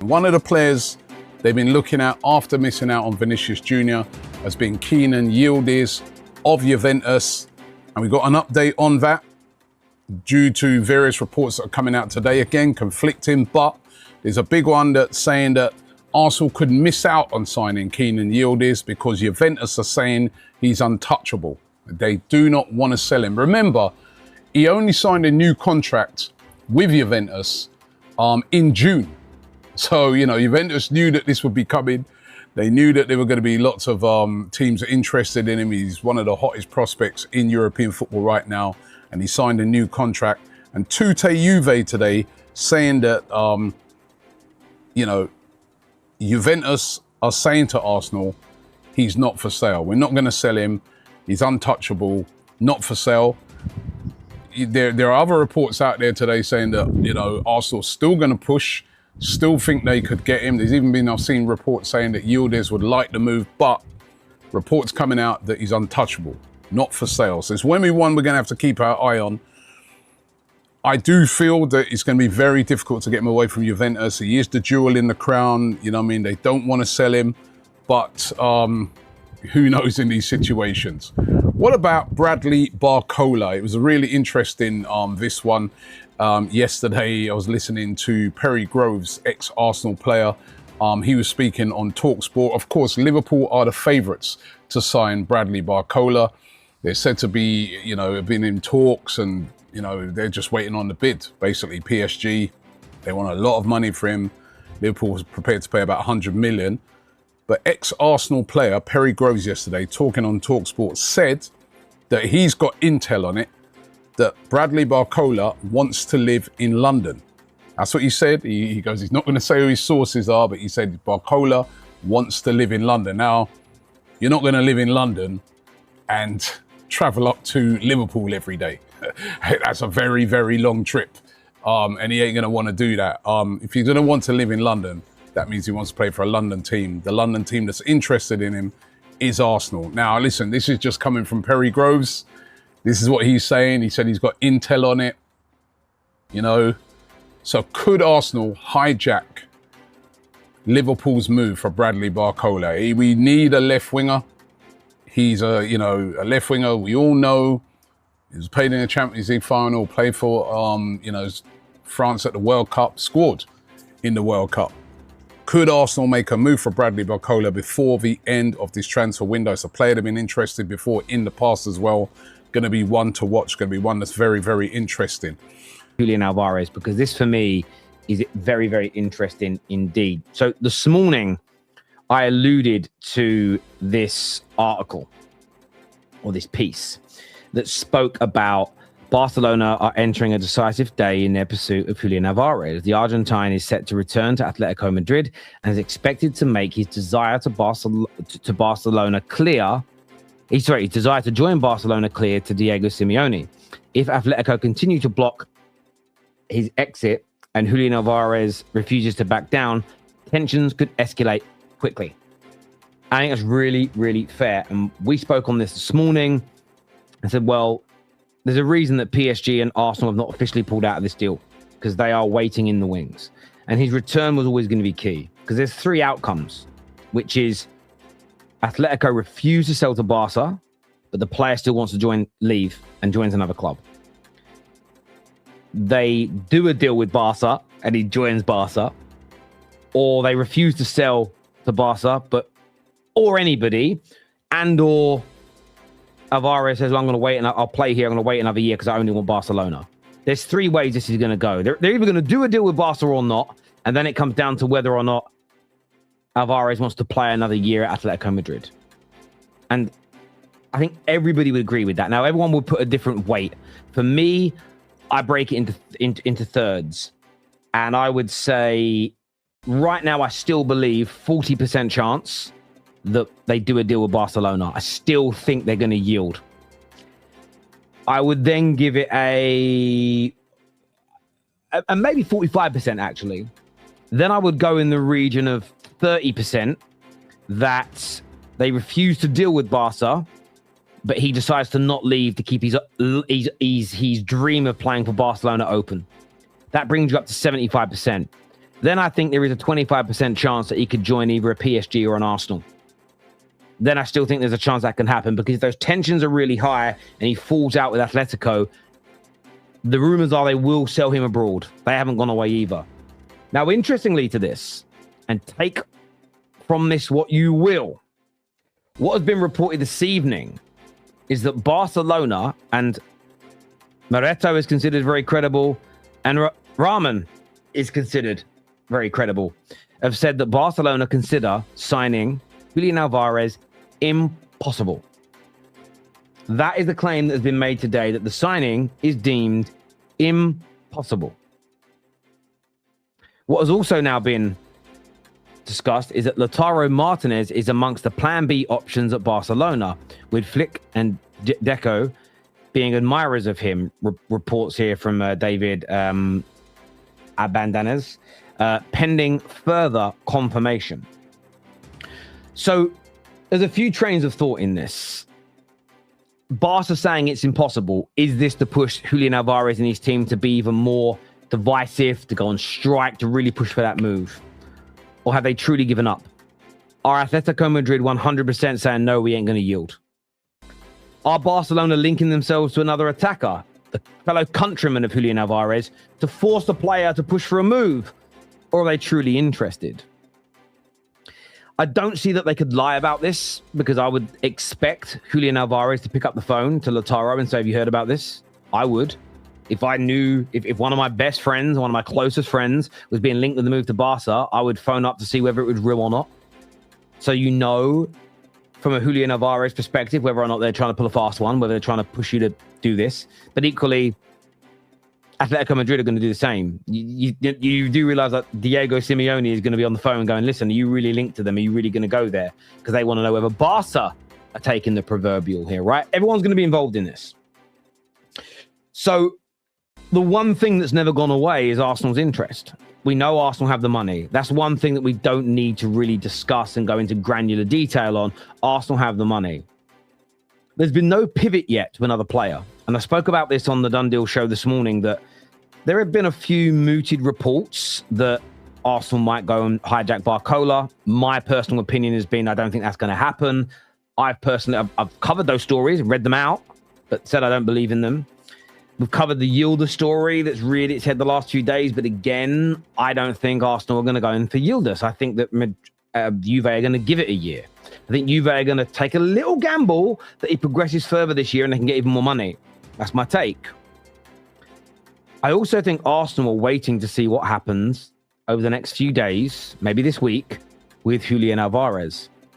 One of the players they've been looking at after missing out on Vinicius Jr. has been Yildiz of Juventus. And we got an update on that due to various reports that are coming out today. Again, conflicting, but there's a big one that's saying that Arsenal could miss out on signing Yildiz because Juventus are saying he's untouchable. They do not want to sell him. Remember, he only signed a new contract with Juventus in June. So, you know, Juventus knew that this would be coming. They knew that there were going to be lots of teams interested in him. He's one of the hottest prospects in European football right now. And he signed a new contract. And Tute Juve today saying that, you know, Juventus are saying to Arsenal, he's not for sale. We're not going to sell him. He's untouchable, not for sale. There are other reports out there today saying that, you know, Arsenal's still going to push, still think they could get him. There's even been, I've seen reports saying that Yildiz would like the move, but reports coming out that he's untouchable, not for sale. So it's when we're going to have to keep our eye on. I do feel that it's going to be very difficult to get him away from Juventus. He is the jewel in the crown. You know what I mean? They don't want to sell him, but who knows in these situations. What about Bradley Barcola? It was a really interesting this one. Yesterday, I was listening to Perry Groves, ex-Arsenal player. He was speaking on TalkSport. Of course, Liverpool are the favourites to sign Bradley Barcola. They're said to be, you know, have been in talks and, you know, they're just waiting on the bid. Basically, PSG, they want a lot of money for him. Liverpool was prepared to pay about 100 million. But ex-Arsenal player Perry Groves yesterday, talking on TalkSport, said that he's got intel on it, that Bradley Barcola wants to live in London. That's what he said. He goes, he's not going to say who his sources are, but he said Barcola wants to live in London. Now, you're not going to live in London and travel up to Liverpool every day. That's a very, very long trip. And he ain't going to want to do that. If he's going to want to live in London, that means he wants to play for a London team. The London team that's interested in him is Arsenal. Now, listen, this is just coming from Perry Groves. This is what he's saying. He said he's got intel on it, you know. So could Arsenal hijack Liverpool's move for Bradley Barcola? We need a left winger. He's a left winger. We all know he was played in the Champions League final, played for, France at the World Cup, scored in the World Cup. Could Arsenal make a move for Bradley Barcola before the end of this transfer window? It's a player they've been interested before in the past as well. Going to be one to watch, going to be one that's very, very interesting. Julian Alvarez, because this for me is very, very interesting indeed. So this morning, I alluded to this article or this piece that spoke about Barcelona are entering a decisive day in their pursuit of Julian Alvarez. The Argentine is set to return to Atletico Madrid and is expected to make his desire to Barcelona clear. His desire to join Barcelona clear to Diego Simeone. If Atletico continue to block his exit and Julian Alvarez refuses to back down, tensions could escalate quickly. I think that's really, really fair. And we spoke on this morning and said, well, there's a reason that PSG and Arsenal have not officially pulled out of this deal, because they are waiting in the wings. And his return was always going to be key, because there's three outcomes, which is Atletico refuse to sell to Barca, but the player still wants to leave and joins another club. They do a deal with Barca and he joins Barca, or they refuse to sell to Barca, or anybody, or Alvarez says, well, I'm going to wait and I'll play here. I'm going to wait another year because I only want Barcelona. There's three ways this is going to go. They're either going to do a deal with Barca or not, and then it comes down to whether or not Alvarez wants to play another year at Atletico Madrid. And I think everybody would agree with that. Now, everyone would put a different weight. For me, I break it into thirds. And I would say right now, I still believe 40% chance that they do a deal with Barcelona. I still think they're going to yield. I would then give it a maybe 45% actually. Then I would go in the region of 30% that they refuse to deal with Barca, but he decides to not leave to keep his dream of playing for Barcelona open. That brings you up to 75%. then I think there is a 25% chance that he could join either a PSG or an Arsenal. Then I still think there's a chance that can happen, because if those tensions are really high and he falls out with Atletico, the rumors are they will sell him abroad. They haven't gone away either. Now, interestingly to this, and take from this what you will, what has been reported this evening is that Barcelona, and Moreto is considered very credible, and Rahman is considered very credible, have said that Barcelona consider signing Julian Alvarez impossible. That is the claim that has been made today, that the signing is deemed impossible. What has also now been discussed is that Lautaro Martinez is amongst the plan B options at Barcelona, with Flick and Deco being admirers of him. Reports here from David Abandanes, pending further confirmation. So there's a few trains of thought in this. Barca saying it's impossible. Is this to push Julian Alvarez and his team to be even more divisive, to go on strike, to really push for that move? Or have they truly given up? Are Atletico Madrid 100% saying, no, we ain't going to yield? Are Barcelona linking themselves to another attacker, the fellow countryman of Julian Alvarez, to force the player to push for a move? Or are they truly interested? I don't see that they could lie about this, because I would expect Julian Alvarez to pick up the phone to Lautaro and say, have you heard about this? I would. If I knew, if one of my best friends, one of my closest friends was being linked with the move to Barca, I would phone up to see whether it was real or not. So you know, from a Julian Alvarez perspective, whether or not they're trying to pull a fast one, whether they're trying to push you to do this. But equally, Atletico Madrid are going to do the same. You do realize that Diego Simeone is going to be on the phone going, listen, are you really linked to them? Are you really going to go there? Because they want to know whether Barca are taking the proverbial here, right? Everyone's going to be involved in this. So the one thing that's never gone away is Arsenal's interest. We know Arsenal have the money. That's one thing that we don't need to really discuss and go into granular detail on. Arsenal have the money. There's been no pivot yet to another player. And I spoke about this on the Done Deal show this morning, that there have been a few mooted reports that Arsenal might go and hijack Barcola. My personal opinion has been, I don't think that's going to happen. I've covered those stories, read them out, but said I don't believe in them. We've covered the Yildiz story that's reared its head the last few days. But again, I don't think Arsenal are going to go in for Yildiz. I think that Juve are going to give it a year. I think Juve are going to take a little gamble that he progresses further this year and they can get even more money. That's my take. I also think Arsenal are waiting to see what happens over the next few days, maybe this week, with Julian Alvarez.